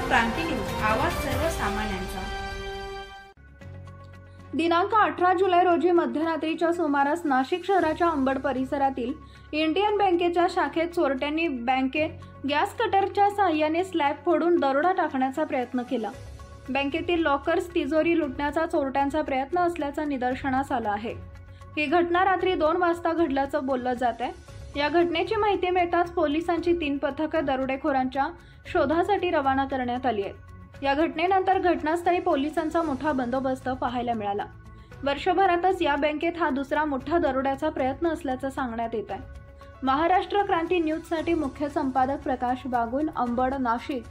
क्रांती news, आवाज सर्वसामान्यांचा। दिनांक 18 जुलै रोजी मध्यरात्रीच्या सुमारास नाशिक शहराच्या अंबड परिसरातील इंडियन बँकेच्या शाखेत चोरट्यांनी बँकेत गॅस कटरच्या साहाय्याने स्लॅब फोडून दरोडा टाकण्याचा प्रयत्न केला। बँकेतील लॉकर्स तिजोरी लुटण्याचा चोरट्यांचा प्रयत्न असल्याचं निदर्शनास आलं आहे। ही घटना रात्री 2 वाजता घडल्याचं बोललं जात आहे। या घटनेची माहिती मिळताच पोलिसांची 3 पथकं दरोडेखोरांच्या शोधासाठी रवाना करण्यात आली आहेत। या घटनेनंतर घटनास्थळी पोलिसांचा मोठा बंदोबस्त पाहायला मिळाला। वर्षभरातच या बँकेत हा दुसरा मोठा दरोड्याचा प्रयत्न असल्याचं सांगण्यात येत आहे। महाराष्ट्र क्रांती न्यूजसाठी मुख्य संपादक Prakash Bagul, Ambad, Nashik.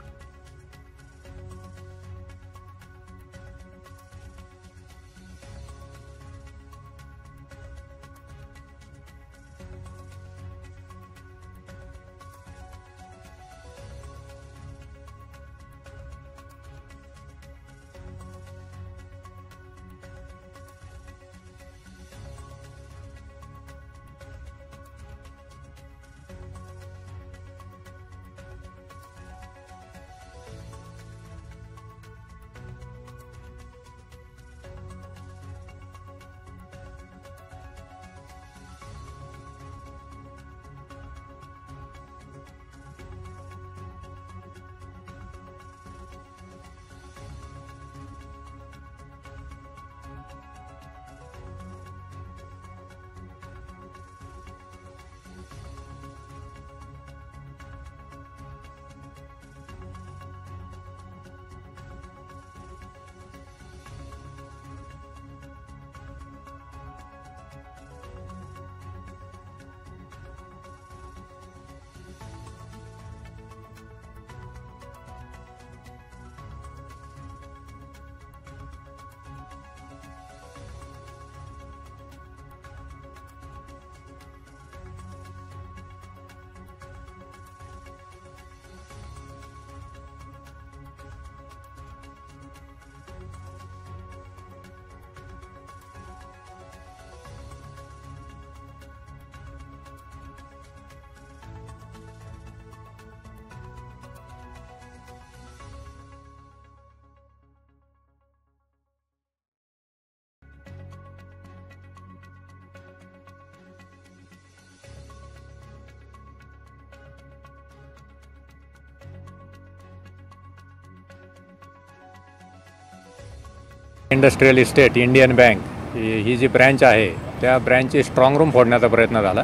Industrial estate Indian Bank ही जी ब्रँच आहे त्या ब्रँचची स्ट्रॉंग रूम फोडण्याचा प्रयत्न झाला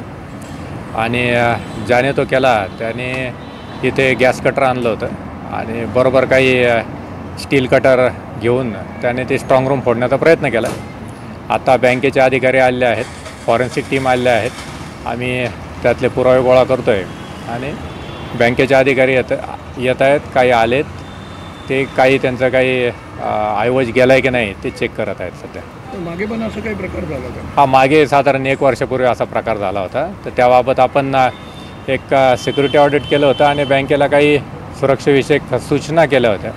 आणि ज्याने तो केला त्याने इथे गॅस कटर आणलं होतं आणि बरोबर काही स्टील कटर घेऊन त्याने ते स्ट्रॉंग रूम फोडण्याचा प्रयत्न केला। आता बँकेचे अधिकारी आलेले आहेत, फॉरेन्सिक टीम आलेले आहेत, आम्ही त्यातले पुरावे गोळा करतो आहे आणि बँकेचे अधिकारी येत आहेत, काही आलेत, ते काही त्यांचं काही ऐवज गेला आहे की नाही ते चेक करत आहेत सध्या। मागे पण असं काही प्रकार झाला का? हा, मागे साधारण 1 वर्षापूर्वी असा प्रकार झाला होता। तर त्याबाबत आपण एक सिक्युरिटी ऑडिट केलं होतं आणि बँकेला काही सुरक्षेविषयक सूचना केल्या होत्या।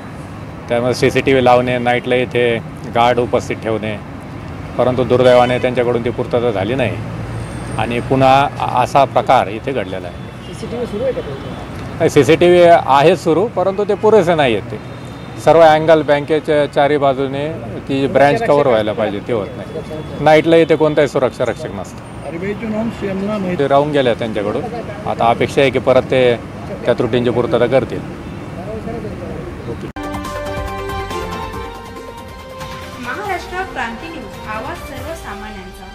त्यामुळे CCTV लावणे, नाईटला इथे गार्ड उपस्थित ठेवणे, परंतु दुर्दैवाने त्यांच्याकडून ती पूर्तता झाली नाही आणि पुन्हा असा प्रकार इथे घडलेला आहे। CCTV सुरू आहे का? CCTV आहे सुरू, परंतु ते पुरेसे नाही आहेत। ते सर्व अँगल बँकेच्या चारी बाजूने ती ब्रँच कव्हर व्हायला पाहिजे, ते होत नाही। नाईटला इथे कोणताही सुरक्षा रक्षक नसतं, ते राहून गेले त्यांच्याकडून। आता अपेक्षा आहे की परत ते त्या त्रुटींची पूर्तता करतील। महाराष्ट्र क्रांती न्यूज, आवाज सर्वसामान्यांचा।